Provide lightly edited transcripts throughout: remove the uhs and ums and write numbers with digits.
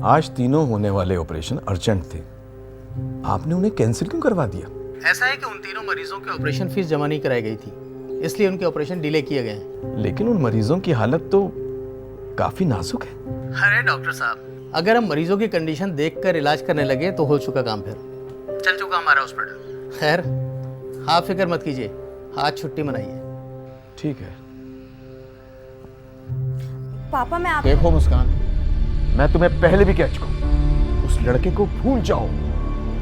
आज तीनों होने वाले ऑपरेशन अर्जेंट थे, आपने उन्हें कैंसिल क्यों करवा दिया? ऐसा है कि उन तीनों मरीजों की ऑपरेशन फीस जमा नहीं कराई गई थी, इसलिए उनके ऑपरेशन डिले किए गए हैं। लेकिन उन मरीजों की हालत तो काफी नाजुक है। अरे डॉक्टर साहब, अगर हम मरीजों की कंडीशन देखकर इलाज करने लगे तो हो चुका काम, फिर चल चुका हमारा हॉस्पिटल। खैर, आप फिक्र मत कीजिए, आज छुट्टी मनाइए। ठीक है। पापा मैं आप देखो मुस्कान, मैं तुम्हें पहले भी कह चुका हूं, उस लड़के को भूल जाओ।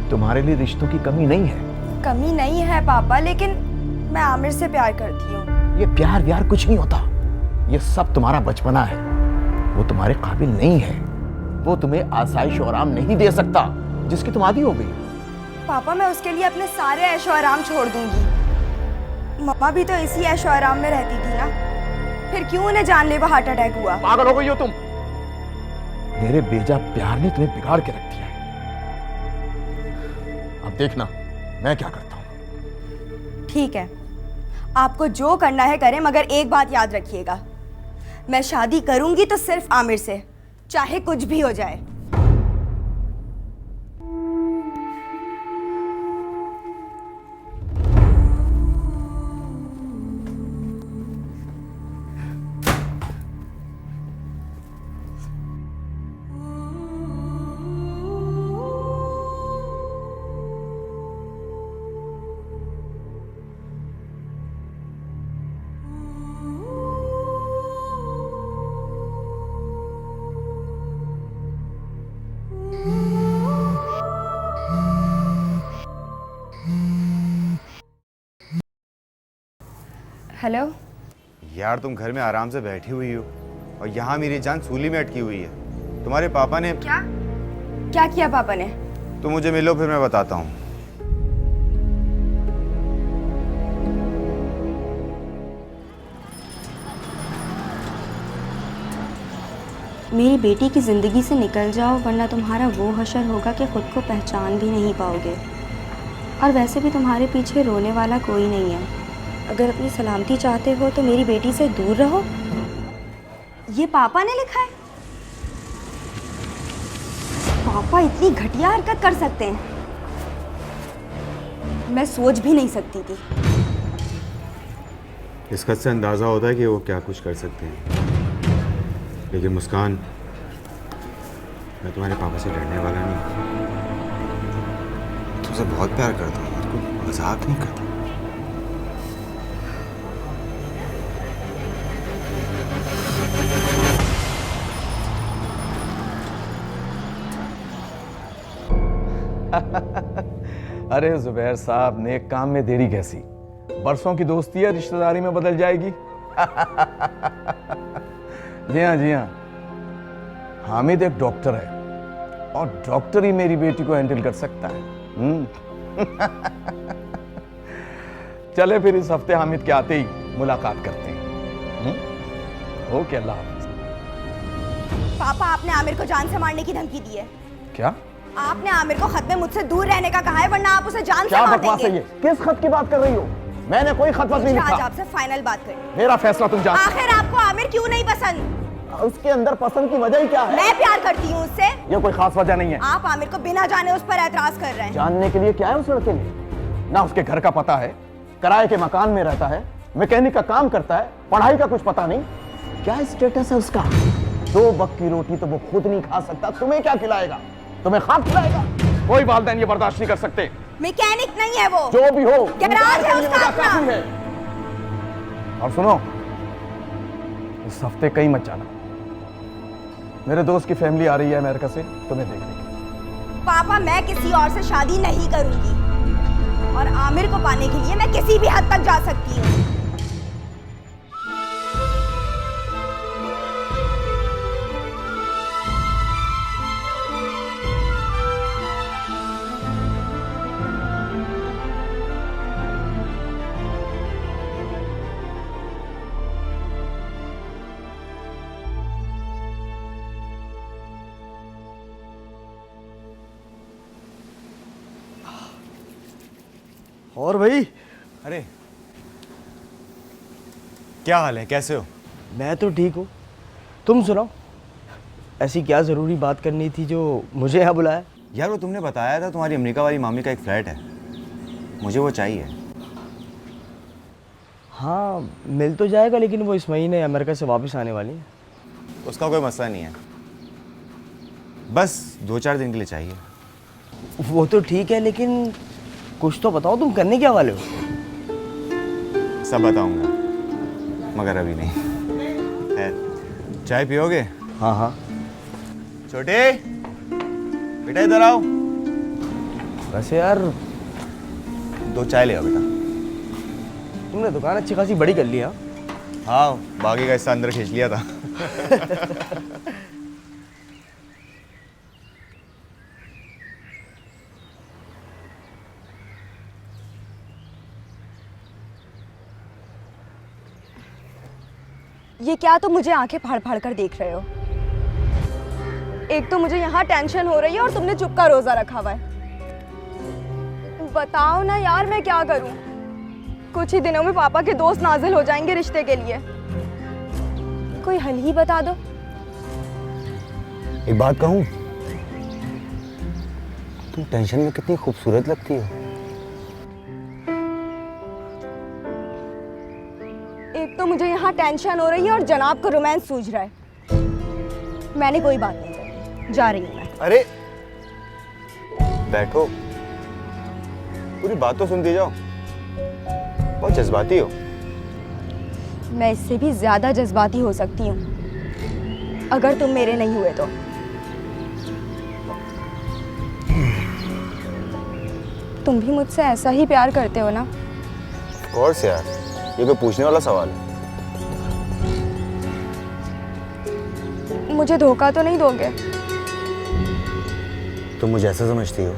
तुम्हारे लिए रिश्तों की कमी नहीं है। कमी नहीं है पापा, लेकिन मैं आमिर से प्यार करती हूँ। ये प्यार व्यार कुछ नहीं होता, ये सब तुम्हारा बचपना है। वो तुम्हारे काबिल नहीं है, वो तुम्हें आसाइश और आराम नहीं दे सकता जिसकी तुम आदी हो गई। पापा मैं उसके लिए अपने सारे ऐशो आराम छोड़ दूंगी। मम्मा भी तो इसी ऐशो आराम में रहती थी ना, फिर क्यों उन्हें जानलेवा हार्ट अटैक हुआ? पागल हो गई हो तुम। मेरे बेजा प्यार ने तुम्हें बिगाड़ के रख दिया है। अब देखना मैं क्या करता हूं। ठीक है, आपको जो करना है करें, मगर एक बात याद रखिएगा, मैं शादी करूंगी तो सिर्फ आमिर से, चाहे कुछ भी हो जाए। हेलो यार, तुम घर में आराम से बैठी हुई हो और यहाँ मेरी जान सूली में अटकी हुई है। तुम्हारे पापा ने क्या क्या किया पापा ने? तुम मुझे मिलो, फिर मैं बताता हूँ। मेरी बेटी की ज़िंदगी से निकल जाओ, वरना तुम्हारा वो हशर होगा कि खुद को पहचान भी नहीं पाओगे। और वैसे भी तुम्हारे पीछे रोने वाला कोई नहीं है। अगर अपनी सलामती चाहते हो तो मेरी बेटी से दूर रहो। ये पापा ने लिखा है? पापा इतनी घटिया हरकत कर सकते हैं? मैं सोच भी नहीं सकती थी। इस खत से अंदाज़ा होता है कि वो क्या कुछ कर सकते हैं। लेकिन मुस्कान, मैं तुम्हारे पापा से डरने वाला नहीं। तुमसे बहुत प्यार करता हूँ, कोई मजाक नहीं करता। अरे जुबैर साहब, नेक काम में देरी कैसी? बरसों की दोस्ती है रिश्तेदारी में बदल जाएगी। जी हाँ जी हाँ, हामिद एक डॉक्टर है और डॉक्टर ही मेरी बेटी को हैंडल कर सकता है। चले फिर इस हफ्ते हामिद के आते ही मुलाकात करते हैं। ओके, अल्लाह हाफिज। पापा आपने आमिर को जान से मारने की धमकी दी है। क्या? आपने आमिर को खत में मुझसे दूर रहने का कहा है, वरना आप उसे जान से क्या मार बकवास है देंगे। ये? किस खत की बात कर रही हो? मैंने कोई खत नहीं आज लिखा। आपसे फाइनल बात करनी। मेरा फैसला तुम जानते हो। आखिर आपको आमिर क्यों नहीं पसंद? उसके अंदर पसंद की वजह ही क्या है? मैं प्यार करती हूँ उससे। ये कोई खास वजह नहीं है। आप आमिर को बिना जाने उस पर एतराज कर रहे हैं। जानने के लिए क्या है उस लड़के में? ना उसके घर का पता है, किराए के मकान में रहता है, मैकेनिक का काम करता है, पढ़ाई का कुछ पता नहीं। क्या स्टेटस है उसका? 2 वक्त की रोटी तो वो खुद नहीं खा सकता, तुम्हें क्या खिलाएगा? तुम्हें खाक खिलाएगा? कोई वालिदैन ये बर्दाश्त नहीं कर सकते। मैकेनिक नहीं है वो, जो भी हो, गैराज है उसका अपना। काफी है। और सुनो, इस हफ्ते कहीं मत जाना। मेरे दोस्त की फैमिली आ रही है अमेरिका से तुम्हें देखने के। पापा मैं किसी और से शादी नहीं करूंगी, और आमिर को पाने के लिए मैं किसी भी हद तक जा सकती हूँ। और भाई, अरे क्या हाल है, कैसे हो? मैं तो ठीक हूँ, तुम सुनाओ। ऐसी क्या ज़रूरी बात करनी थी जो मुझे यहाँ बुलाया? यार वो तुमने बताया था तुम्हारी अमेरिका वाली मामी का एक फ्लैट है, मुझे वो चाहिए। हाँ मिल तो जाएगा, लेकिन वो इस महीने अमेरिका से वापस आने वाली है। उसका कोई मसला नहीं है, बस 2-4 दिन के लिए चाहिए। वो तो ठीक है, लेकिन कुछ तो बताओ, तुम करने क्या वाले हो? सब बताऊंगा, मगर अभी नहीं। खैर, चाय पियोगे? हाँ हाँ। छोटे बेटा इधर आओ। वैसे यार 2 चाय ले आओ बेटा। तुमने दुकान अच्छी खासी बड़ी कर ली। हाँ हाँ, बाकी का हिस्सा अंदर खींच लिया था। ये क्या तुम मुझे आंखें फाड़ फाड़ कर देख रहे हो? एक तो मुझे यहाँ टेंशन हो रही है और तुमने चुप का रोजा रखा हुआ है। बताओ ना यार, मैं क्या करूं? कुछ ही दिनों में पापा के दोस्त नाजिल हो जाएंगे रिश्ते के लिए। कोई हल ही बता दो। एक बात कहूँ, तुम टेंशन में कितनी खूबसूरत लगती हो। एक तो मुझे यहाँ टेंशन हो रही है और जनाब को रोमांस सूझ रहा है। मैंने कोई बात नहीं करी, जा रही हूँ मैं। अरे बैठो, पूरी बात तो सुनती जाओ। बहुत जज्बाती हो। मैं इससे भी ज्यादा जज्बाती हो सकती हूँ अगर तुम मेरे नहीं हुए तो। तुम भी मुझसे ऐसा ही प्यार करते हो ना? और से यार, ये कोई पूछने वाला सवाल है? मुझे धोखा तो नहीं दोगे? तुम मुझे ऐसा समझती हो?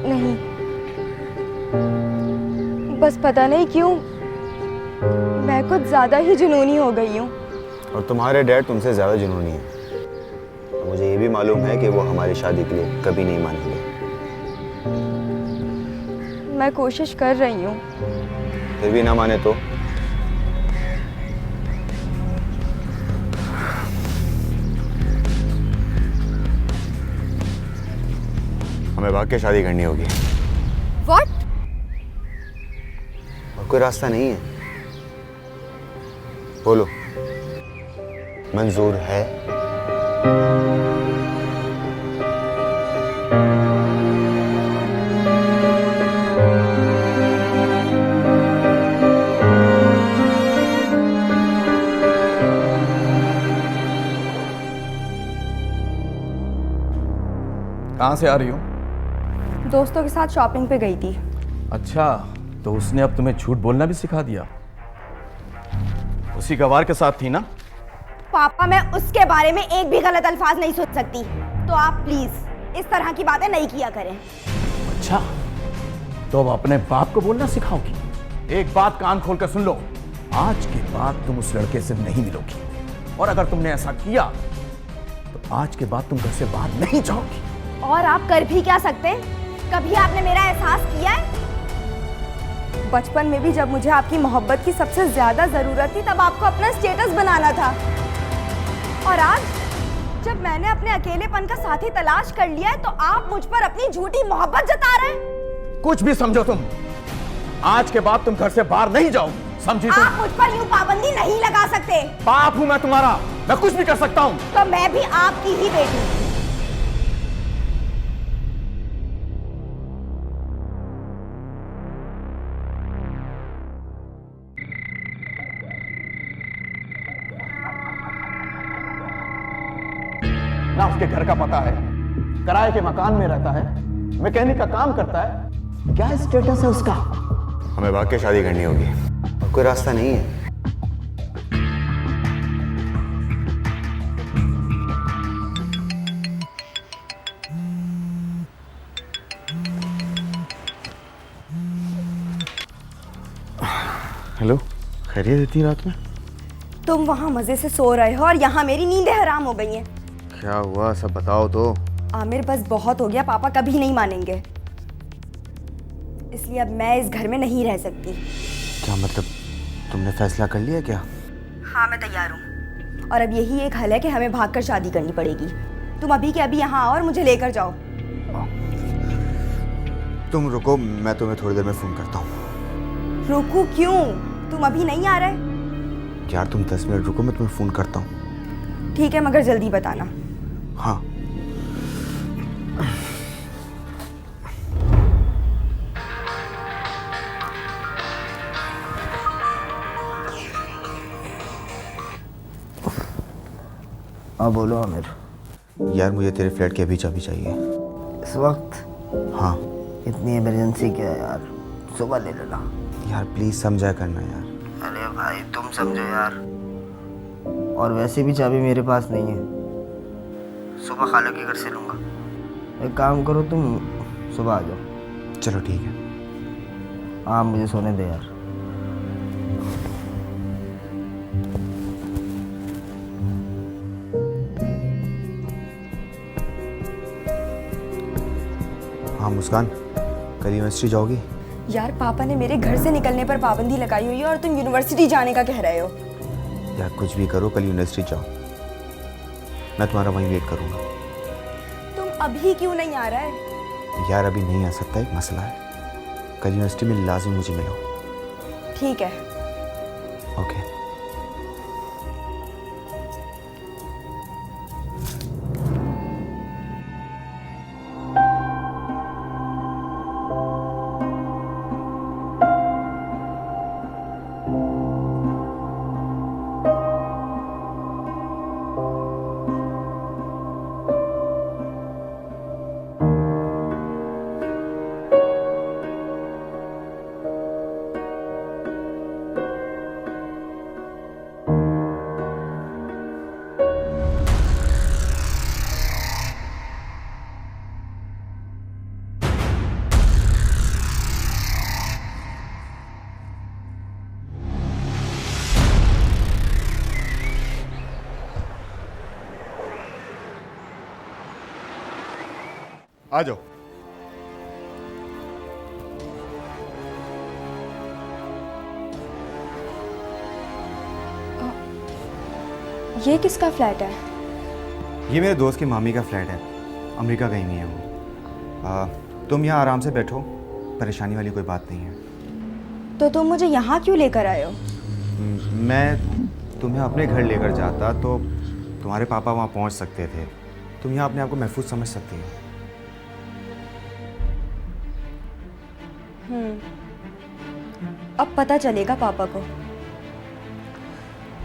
नहीं, बस पता नहीं क्यों मैं कुछ ज्यादा ही जुनूनी हो गई हूँ। और तुम्हारे डैड तुमसे ज्यादा जुनूनी है। और मुझे ये भी मालूम है कि वो हमारी शादी के लिए कभी नहीं मानेंगे। मैं कोशिश कर रही हूँ। फिर भी ना माने तो? हमें भाग के शादी करनी होगी। What? और कोई रास्ता नहीं है। बोलो, मंजूर है? कहाँ से आ रही हो? दोस्तों के साथ शॉपिंग पे गई थी। अच्छा, तो उसने अब तुम्हें झूठ बोलना भी सिखा दिया? उसी गवार के साथ थी ना? पापा, मैं उसके बारे में एक भी गलत अल्फाज नहीं सोच सकती, तो आप प्लीज इस तरह की बातें नहीं किया करें। अच्छा, तो अब अपने बाप को बोलना सिखाओगी? एक बात कान खोल कर सुन लो, आज के बाद तुम उस लड़के से नहीं मिलोगी, और अगर तुमने ऐसा किया तो आज के बाद तुम घर से बाहर नहीं जाओगी। और आप कर भी क्या सकते हैं? कभी आपने मेरा एहसास किया है? बचपन में भी जब मुझे आपकी मोहब्बत की सबसे ज्यादा जरूरत थी, तब आपको अपना स्टेटस बनाना था। और आज जब मैंने अपने अकेलेपन का साथी तलाश कर लिया है, तो आप मुझ पर अपनी झूठी मोहब्बत जता रहे हैं। कुछ भी समझो तुम, आज के बाद तुम घर से बाहर नहीं जाओ, समझी तुम? आप मुझ पर यूं पाबंदी नहीं लगा सकते। बाप हूं मैं तुम्हारा, मैं कुछ भी कर सकता हूं। तो मैं भी आपकी ही बेटी हूं। ना उसके घर का पता है, किराए के मकान में रहता है, मैकेनिक का काम करता है। क्या स्टेटस है उसका? हमें भाग के शादी करनी होगी, और कोई रास्ता नहीं है। हेलो, खैरियत इतनी रात में? तुम वहां मजे से सो रहे हो और यहाँ मेरी नींदें हराम हो गई हैं। क्या हुआ, सब बताओ तो। आमिर, बस बहुत हो गया, पापा कभी नहीं मानेंगे। इसलिए अब मैं इस घर में नहीं रह सकती। क्या मतलब, तुमने फैसला कर लिया क्या? हाँ, मैं तैयार हूँ। और अब यही एक हल है कि हमें भागकर शादी करनी पड़ेगी। तुम अभी के अभी यहाँ आओ और मुझे लेकर जाओ। तुम रुको, मैं तुम्हें थोड़ी देर में फ़ोन करता हूँ। रुको क्यों? तुम अभी नहीं आ रहे? यार तुम 10 मिनट रुको, मैं तुम्हें फ़ोन करता हूँ। ठीक है, मगर जल्दी बताना। हाँ। हाँ बोलो आमिर। यार मुझे तेरे फ्लैट की अभी चाबी चाहिए। इस वक्त? हाँ। इतनी इमरजेंसी क्या है यार, सुबह ले लेना। यार प्लीज़ समझा करना यार। अरे भाई तुम समझो यार, और वैसे भी चाबी मेरे पास नहीं है, सुबह खाला के घर से लूँगा। एक काम करो, तुम सुबह आ जाओ। चलो ठीक है। हाँ मुझे सोने दे यार। हाँ मुस्कान, कल यूनिवर्सिटी जाओगी? यार पापा ने मेरे घर से निकलने पर पाबंदी लगाई हुई है और तुम यूनिवर्सिटी जाने का कह रहे हो। यार कुछ भी करो, कल यूनिवर्सिटी जाओ, मैं तुम्हारा वहीं वेट करूँगा। तुम अभी क्यों नहीं आ रहा है? यार अभी नहीं आ सकता, एक मसला है। कल यूनिवर्सिटी में लाजिम मुझे मिलो। ठीक है। ओके। आ जाओ। ये किसका फ्लैट है? ये मेरे दोस्त की मामी का फ्लैट है, अमेरिका गई हुई है वो। तुम यहाँ आराम से बैठो, परेशानी वाली कोई बात नहीं है। तो तुम मुझे यहाँ क्यों लेकर आए हो? मैं तुम्हें अपने घर लेकर जाता तो तुम्हारे पापा वहाँ पहुँच सकते थे, तुम यहाँ अपने आप को महफूज समझ सकती हो। अब पता चलेगा पापा को,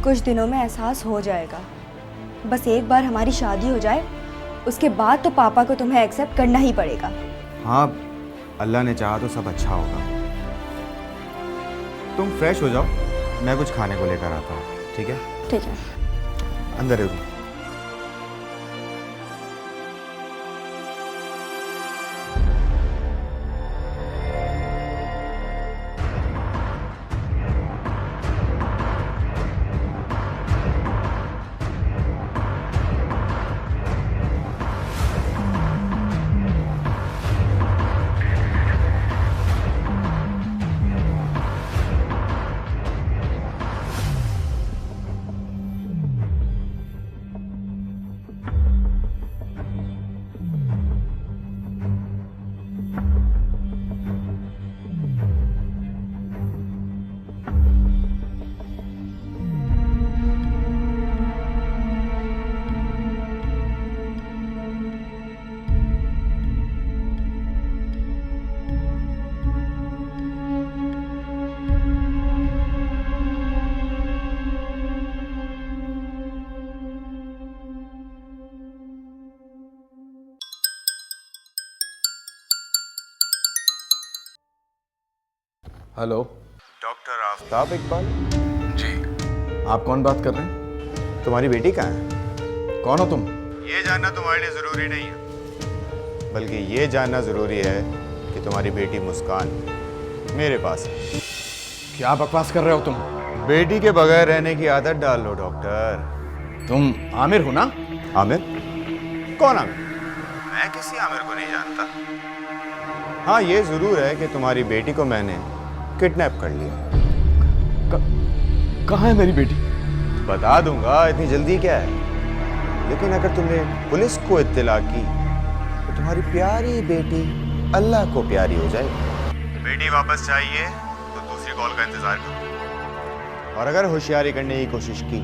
कुछ दिनों में एहसास हो जाएगा। बस एक बार हमारी शादी हो जाए, उसके बाद तो पापा को तुम्हें एक्सेप्ट करना ही पड़ेगा। हाँ, अल्लाह ने चाहा तो सब अच्छा होगा। तुम फ्रेश हो जाओ, मैं कुछ खाने को लेकर आता हूँ। ठीक है? ठीक है। अंदर रहो। Hello, doctor Aftab Iqbal ji. आप कौन बात कर रहे हैं? तुम्हारी बेटी कहाँ है? कौन हो तुम? ये जानना तुम्हारे लिए ज़रूरी नहीं है, बल्कि ये जानना ज़रूरी है कि तुम्हारी बेटी मुस्कान मेरे पास है। क्या बकवास कर रहे हो तुम? बेटी के बगैर रहने की आदत डाल लो डॉक्टर। तुम आमिर हो ना? आमिर? कौन आमिर? मैं किसी आमिर को नहीं जानता। हाँ, ये ज़रूर है कि तुम्हारी बेटी को मैंने किडनैप कर लिया। कहाँ है मेरी बेटी? बता दूंगा, इतनी जल्दी क्या है। लेकिन अगर तुमने पुलिस को इत्तला की तो तुम्हारी प्यारी बेटी अल्लाह को प्यारी हो जाएगी। बेटी वापस चाहिए तो दूसरी कॉल का इंतजार करो, और अगर होशियारी करने की कोशिश की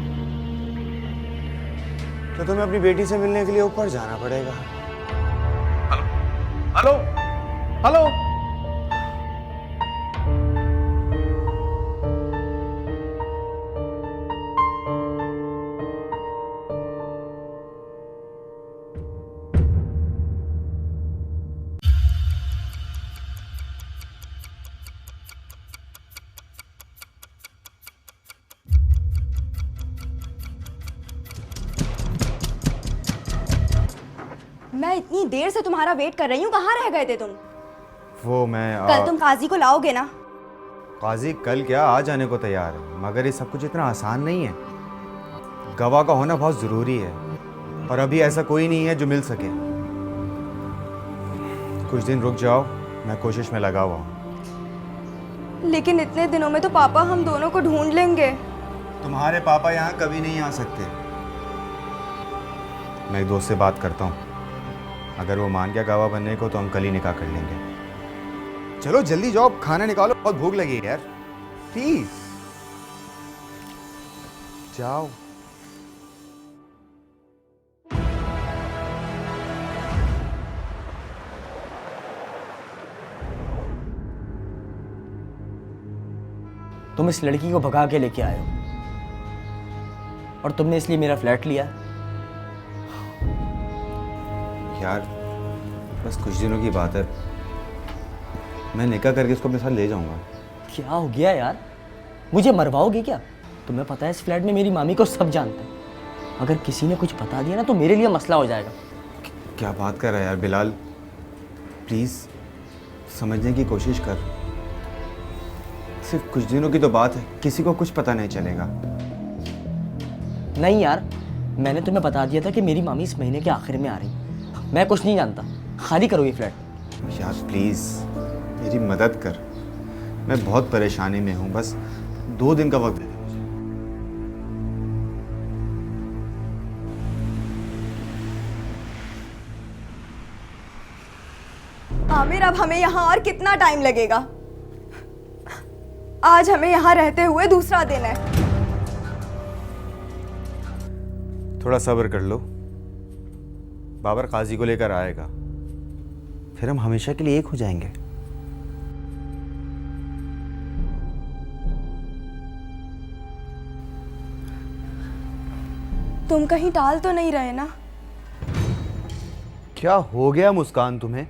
तो तुम्हें अपनी बेटी से मिलने के लिए ऊपर जाना पड़ेगा। Hello hello. मैं इतनी देर से तुम्हारा वेट कर रही हूँ, कहाँ रह गए थे तुम? वो मैं कल तुम काजी को लाओगे ना? काजी कल क्या आ जाने को तैयार है, मगर ये सब कुछ इतना आसान नहीं है। गवाह का होना बहुत ज़रूरी है, और अभी ऐसा कोई नहीं है जो मिल सके। कुछ दिन रुक जाओ, मैं कोशिश में लगा हुआ हूँ। लेकिन इतने दिनों में तो पापा हम दोनों को ढूंढ लेंगे। तुम्हारे पापा यहाँ कभी नहीं आ सकते। मैं एक दोस्त से बात करता हूँ, अगर वो मान गया गवाह बनने को तो हम कल ही निकाह कर लेंगे। चलो जल्दी जाओ, खाना निकालो, बहुत भूख लगी है यार, प्लीज जाओ। तुम इस लड़की को भगा के लेके आए हो और तुमने इसलिए मेरा फ्लैट लिया। यार बस कुछ दिनों की बात है, मैं निकाह करके इसको अपने साथ ले जाऊंगा। क्या हो गया यार, मुझे मरवाओगे क्या? तुम्हें पता है इस फ्लैट में मेरी मामी को सब जानते हैं। अगर किसी ने कुछ बता दिया ना तो मेरे लिए मसला हो जाएगा। क्या बात कर रहा है यार बिलाल, प्लीज समझने की कोशिश कर। सिर्फ कुछ दिनों की तो बात है, किसी को कुछ पता नहीं चलेगा। नहीं यार, मैंने तुम्हें बता दिया था कि मेरी मामी इस महीने के आखिर में आ रही। मैं कुछ नहीं जानता, खाली करो ये फ्लैट। यार प्लीज मेरी मदद कर, मैं बहुत परेशानी में हूँ, बस 2 दिन का वक्त दे दे मुझे। आमिर, अब हमें यहाँ और कितना टाइम लगेगा? आज हमें यहाँ रहते हुए दूसरा दिन है। थोड़ा सब्र कर लो, बाबर काजी को लेकर आएगा, फिर हम हमेशा के लिए एक हो जाएंगे। तुम कहीं टाल तो नहीं रहे ना? क्या हो गया मुस्कान तुम्हें?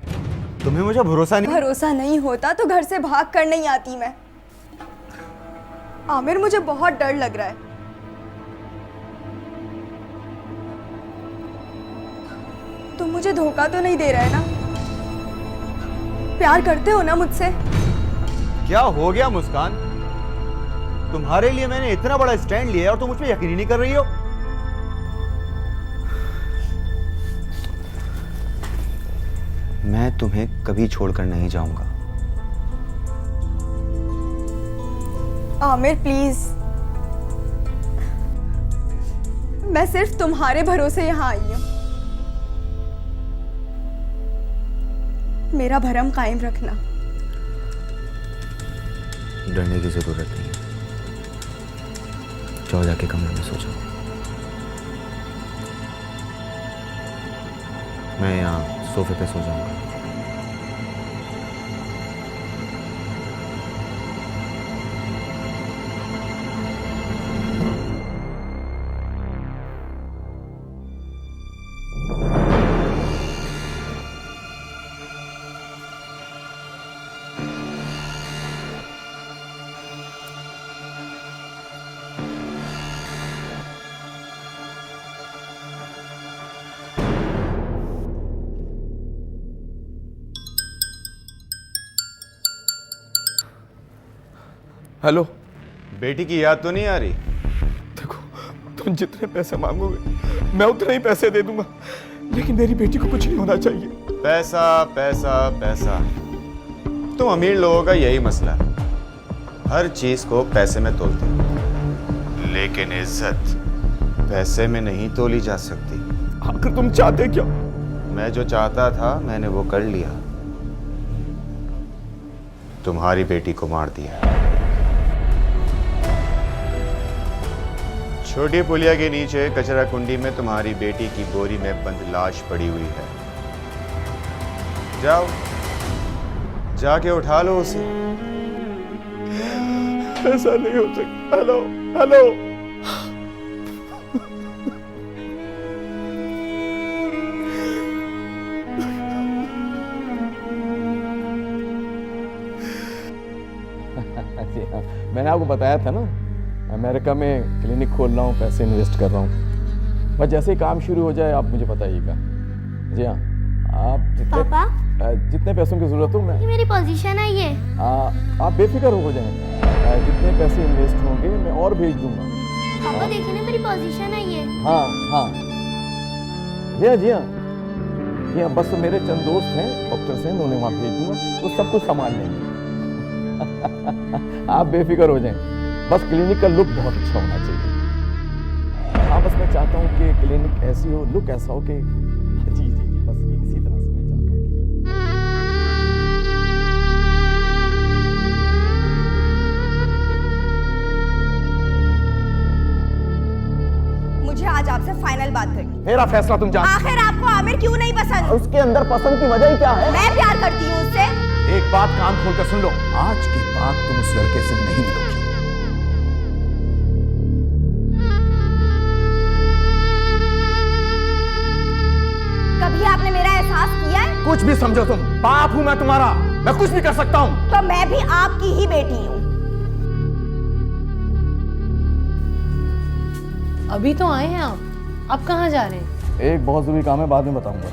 तुम्हें मुझे भरोसा नहीं? भरोसा नहीं होता तो घर से भाग कर नहीं आती मैं। आमिर, मुझे बहुत डर लग रहा है। तुम मुझे धोखा तो नहीं दे रहे ना? प्यार करते हो ना मुझसे? क्या हो गया मुस्कान? तुम्हारे लिए मैंने इतना बड़ा स्टैंड लिया और तुम मुझ पे यकीन ही नहीं कर रही हो। मैं तुम्हें कभी छोड़कर नहीं जाऊंगा। आमिर प्लीज, मैं सिर्फ तुम्हारे भरोसे यहाँ आई हूँ। मेरा भरम कायम रखना। डरने की जरूरत नहीं है, जाओ जाके कमरे में सो जाओ। मैं यहाँ सोफे पे सो जाऊंगा। हेलो। बेटी की याद तो नहीं आ रही? देखो, तुम जितने पैसे मांगोगे मैं उतने ही पैसे दे दूंगा, लेकिन मेरी बेटी को कुछ नहीं होना चाहिए। पैसा पैसा पैसा, तुम अमीर लोगों का यही मसला है, हर चीज को पैसे में तोलते हो, लेकिन इज्जत पैसे में नहीं तोली जा सकती। आखिर तुम चाहते क्या? मैं जो चाहता था मैंने वो कर लिया। तुम्हारी बेटी को मार दिया। छोटी पुलिया के नीचे कचरा कुंडी में तुम्हारी बेटी की बोरी में बंद लाश पड़ी हुई है। जाओ, जाके उठा लो उसे। ऐसा नहीं हो सकता। हेलो हेलो, मैंने आपको बताया था ना, अमेरिका में क्लिनिक खोल रहा हूँ, पैसे इन्वेस्ट कर रहा हूँ। बस जैसे ही काम शुरू हो जाए आप मुझे बताइएगा। जी हाँ, आप जितने पैसों की जरूरत हो मैं, ये मेरी पोजीशन है ये। आप बेफिक्र हो जाएं। जितने पैसे इन्वेस्ट होंगे मैं और भेज दूंगा। पापा देखिए ना, मेरी पोजीशन है ये। हाँ हाँ, जी हाँ जी हाँ जी हाँ, बस मेरे चंद दोस्त हैं डॉक्टर्स हैं, मैं उन्हें वहाँ भेज दूंगा, वो सब कुछ संभाल लेंगे। आप बेफिक्र हो जाएं, बस क्लिनिक का लुक बहुत अच्छा होना चाहिए। हाँ, बस मैं चाहता हूँ कि क्लिनिक ऐसी हो, लुक ऐसा हो कि जी जी जी, बस इसी तरह से मैं चाहता हूँ। मुझे आज आपसे फाइनल बात करनी। मेरा फैसला तुम जान। आखिर आपको आमिर क्यों नहीं पसंद? उसके अंदर पसंद की वजह ही क्या है? मैं प्यार करती हूँ उससे। एक बात कान खोल कर सुन लो, आज के बाद तुम उस लड़के से नहीं मिलोगी। कभी आपने मेरा एहसास किया है? कुछ भी समझो तुम, बाप हूं मैं तुम्हारा, मैं कुछ भी कर सकता हूं। तो मैं भी आपकी ही बेटी हूँ। अभी तो आए हैं आप कहाँ जा रहे हैं? एक बहुत जरूरी काम है, बाद में बताऊंगा।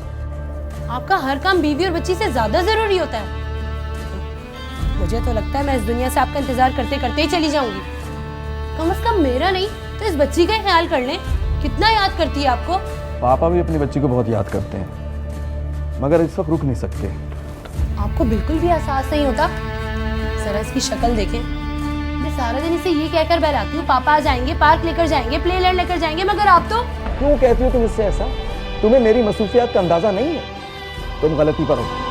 आपका हर काम बीवी और बच्ची से ज्यादा जरूरी होता है। मुझे तो लगता है मैं इस दुनिया से आपका इंतजार करते करते ही चली जाऊंगी। कम से कम मेरा नहीं तो इस बच्ची का ख्याल कर लें। कितना याद करती है आपको? पापा भी अपनी बच्ची को बहुत याद करते हैं, मगर इस वक्त रुक नहीं सकते। आपको बिल्कुल भी एहसास नहीं होता? जरा इसकी शक्ल देखें। मैं सारा दिन इसे ये कहकर बहलाती हूँ, पापा आ जाएंगे, पार्क लेकर जाएंगे, प्लेलैंड लेकर जाएंगे, मगर आप तो। क्यों कहती हो तुम इससे ऐसा? तुम्हें मेरी मसरूफियात का अंदाजा नहीं है? तुम गलती पर हो।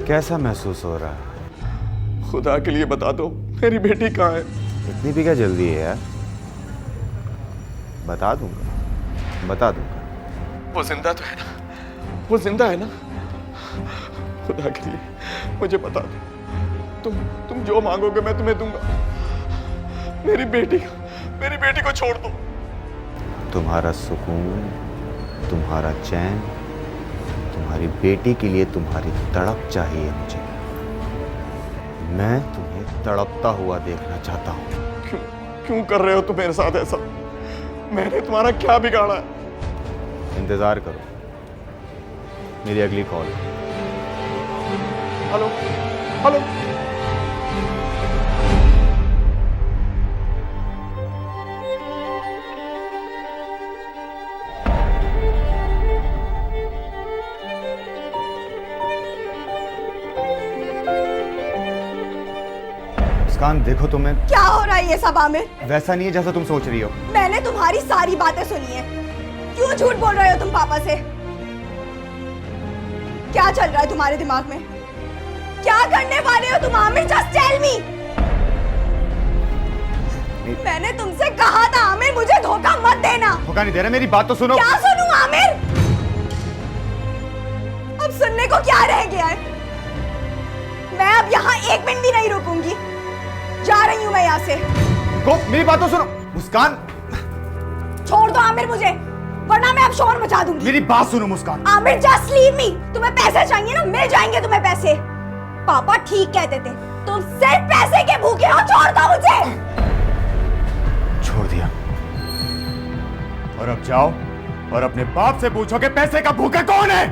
कैसा महसूस हो रहा है? खुदा के लिए बता दो, मेरी बेटी कहाँ है? इतनी भी क्या जल्दी है यार? बता दूंगा, बता दूंगा। वो जिंदा तो है ना? वो जिंदा है ना? खुदा के लिए मुझे बता दो। तुम जो मांगोगे मैं तुम्हें दूंगा। मेरी बेटी को छोड़ दो। तुम्हारा सुकून, तुम्हारा चैन, तुम्हारी बेटी के लिए तुम्हारी तड़प चाहिए मुझे। मैं तुम्हें तड़पता हुआ देखना चाहता हूँ। क्यों कर रहे हो तुम मेरे साथ ऐसा? मैंने तुम्हारा क्या बिगाड़ा है? इंतजार करो, मेरी अगली कॉल। Hello hello. मुस्कान देखो तुम्हें क्या हो रहा है ये सब आमिर? वैसा नहीं है जैसा तुम सोच रही हो। मैंने तुम्हारी सारी बातें सुनी है। क्यों झूठ बोल रहे हो तुम पापा से? क्या चल रहा है तुम्हारे दिमाग में? क्या करने वाले हो तुम आमिर? Just tell me. मैंने तुमसे कहा था आमिर मुझे धोखा मत देना। धोखा नहीं दे रहा, मेरी बात तो सुनो। क्या सुनूं आमिर? अब सुनने को क्या रह गया है? मैं अब यहाँ 1 मिनट भी नहीं रुकूंगी। जा रही हूँ मैं यहाँ से। मेरी बात तो सुनो मुस्कान। छोड़ दो आमिर मुझे, वरना मैं अब शोर मचा दूंगी। मेरी बात सुनो Muskan. Aamir just leave me. तुम्हें पैसे चाहिए ना, मिल जाएंगे तुम्हें पैसे। पापा ठीक कहते थे, तुम सिर्फ पैसे के भूखे हो। छोड़ दो मुझे। छोड़ दिया। और अब जाओ और अपने बाप से पूछो कि पैसे का भूखा कौन है।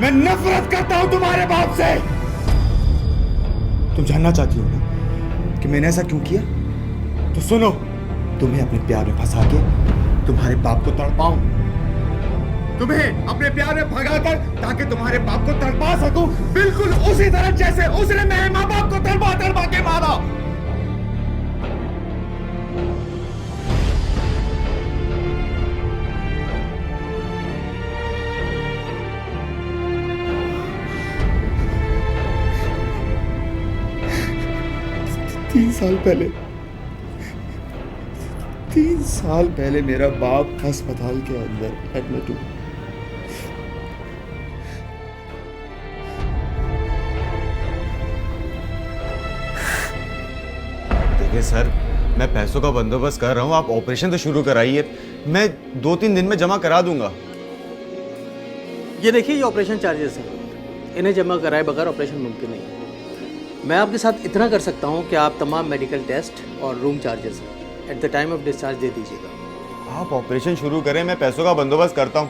मैं नफरत करता हूं तुम्हारे बाप से। तुम जानना चाहती हो ना कि मैंने ऐसा क्यों किया? तो सुनो, तुम्हें अपने प्यार में फंसा के तुम्हारे बाप को तड़पाऊं, तुम्हें अपने प्यार में भगाकर ताकि तुम्हारे बाप को तड़पा सकूं, बिल्कुल उसी तरह जैसे उसने मेरे माँ बाप को तड़पा के मारा। तीन साल पहले मेरा बाप अस्पताल के अंदर एडमिट हुआ। देखिए सर, मैं पैसों का बंदोबस्त कर रहा हूं, आप ऑपरेशन तो शुरू कराइए, मैं 2-3 दिन में जमा करा दूंगा। ये देखिए, ये ऑपरेशन चार्जेस हैं, इन्हें जमा कराए बगैर ऑपरेशन मुमकिन नहीं है। मैं आपके साथ इतना कर सकता हूं कि आप तमाम मेडिकल टेस्ट और room charges at the time of discharge दे दीजिएगा। आप ऑपरेशन शुरू करें, मैं पैसों का बंदोबस्त करता हूं,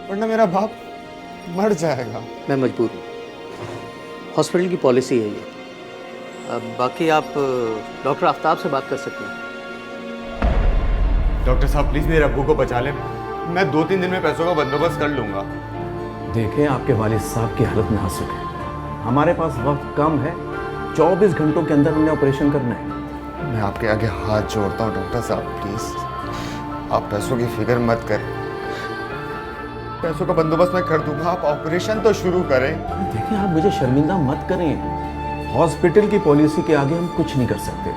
वरना मेरा बाप मर जाएगा। मैं मजबूर हूँ, हॉस्पिटल की पॉलिसी है ये। अब बाकी आप डॉक्टर आफ्ताब से बात कर सकते हैं। डॉक्टर साहब प्लीज मेरे अब्बू को बचा लें, मैं 2-3 दिन में पैसों का बंदोबस्त कर लूंगा। देखें, आपके वालिद साहब की हालत नाजुक है, हमारे पास वक्त कम है, 24 घंटों के अंदर हमने ऑपरेशन करना है। मैं आपके आगे हाथ जोड़ता हूँ डॉक्टर साहब, प्लीज आप पैसों की फिक्र मत करें, पैसों का बंदोबस्त मैं कर दूंगा, आप ऑपरेशन तो शुरू करें। देखिए, आप मुझे शर्मिंदा मत करें, हॉस्पिटल की पॉलिसी के आगे हम कुछ नहीं कर सकते।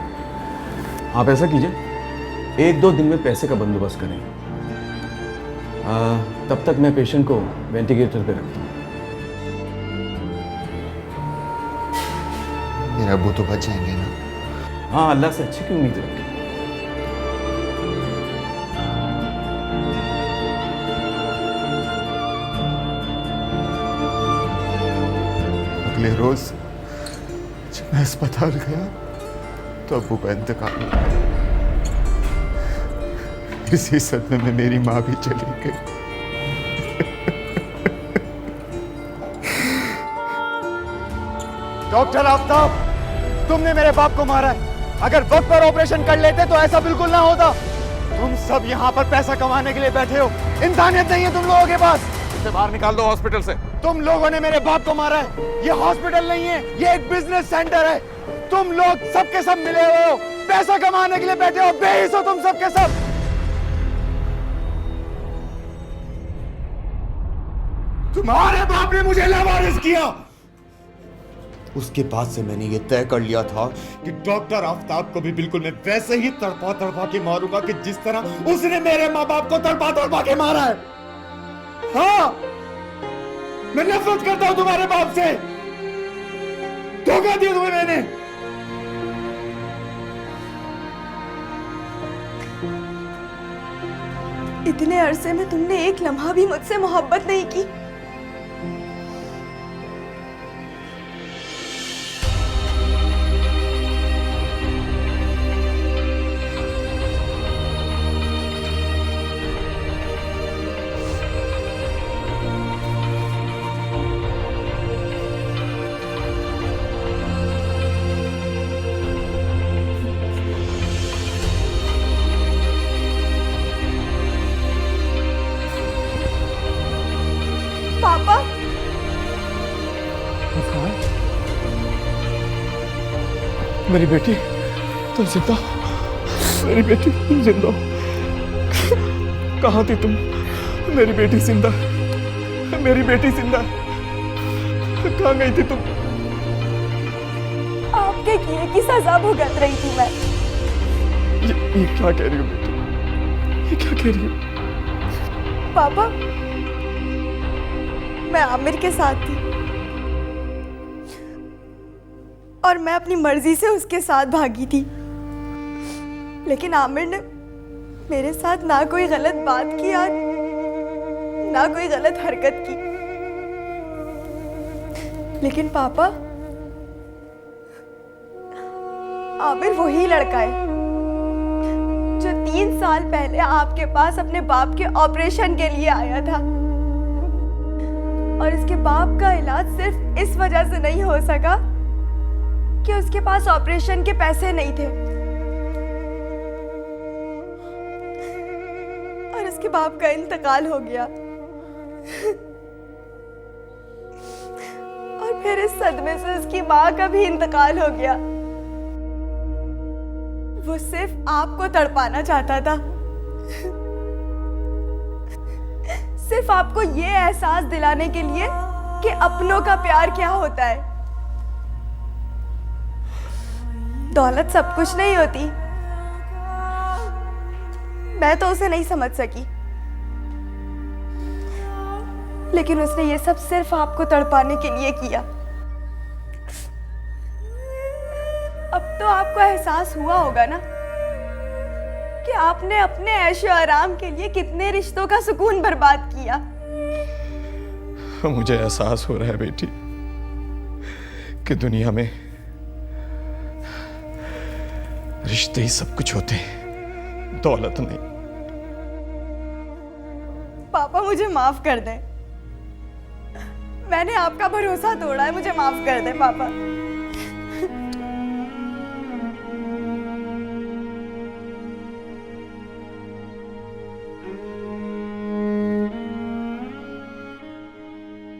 आप ऐसा कीजिए, 1-2 दिन में पैसे का बंदोबस्त करें, तब तक मैं पेशेंट को वेंटिलेटर पे रखता हूँ। मेरा अब्बू तो बच जाएंगे ना? हाँ, अल्लाह से अच्छी की उम्मीद रखें। अगले रोज जब मैं अस्पताल गया तो अब्बू का इंतकाल हो गया। इसी सदमे में मेरी माँ भी चली गई। डॉक्टर आफ्ताब, तुमने मेरे बाप को मारा है। अगर वक्त पर ऑपरेशन कर लेते तो ऐसा बिल्कुल ना होता। तुम सब यहाँ पर पैसा कमाने के लिए बैठे हो, इंसानियत नहीं है तुम लोगों के पास। इसे बाहर निकाल दो हॉस्पिटल से। तुम लोगों ने मेरे बाप को मारा है। ये हॉस्पिटल नहीं है, ये एक बिजनेस सेंटर है। तुम लोग सबके सब मिले हुए हो, पैसा कमाने के लिए बैठे हो, बेहिस हो तुम सबके सब। तुम्हारे बाप ने मुझे लावारिस किया। उसके बाद से मैंने ये तय कर लिया था कि डॉक्टर आफ्ताब को भी बिल्कुल मैं वैसे ही तड़पा के मारूंगा कि जिस तरह उसने मेरे माँ बाप को तड़पा के मारा है। हाँ, मैं नफरत करता हूं तुम्हारे बाप से। धोखा दिया तुम्हें मैंने। इतने अरसे में तुमने एक लम्हा भी मुझसे मोहब्बत नहीं की। मेरी बेटी तुम जिंदा हो। मेरी बेटी तुम जिंदा हो। कहाँ थी तुम? मेरी बेटी जिंदा है। मेरी बेटी जिंदा है। कहाँ गई थी तुम? आपके किए की सजा भुगत रही थी मैं। ये क्या कह रही हो बेटी? ये क्या कह रही हो? पापा, मैं आमिर के साथ थी और मैं अपनी मर्जी से उसके साथ भागी थी, लेकिन आमिर ने मेरे साथ ना कोई गलत बात की और ना कोई गलत हरकत की। लेकिन पापा, आमिर वही लड़का है जो 3 साल पहले आपके पास अपने बाप के ऑपरेशन के लिए आया था, और इसके बाप का इलाज सिर्फ इस वजह से नहीं हो सका कि उसके पास ऑपरेशन के पैसे नहीं थे, और उसके बाप का इंतकाल हो गया। और फिर इस सदमे से उसकी माँ का भी इंतकाल हो गया। वो सिर्फ आपको तड़पाना चाहता था, सिर्फ आपको ये एहसास दिलाने के लिए कि अपनों का प्यार क्या होता है। दौलत सब कुछ नहीं होती। मैं तो उसे नहीं समझ सकी, लेकिन उसने ये सब सिर्फ आपको तड़पाने के लिए किया। अब तो आपको एहसास हुआ होगा ना कि आपने अपने ऐशो आराम के लिए कितने रिश्तों का सुकून बर्बाद किया। मुझे एहसास हो रहा है बेटी कि दुनिया में रिश्ते ही सब कुछ होते हैं, दौलत नहीं। पापा, मुझे माफ कर दें। मैंने आपका भरोसा तोड़ा है, मुझे माफ कर दें पापा।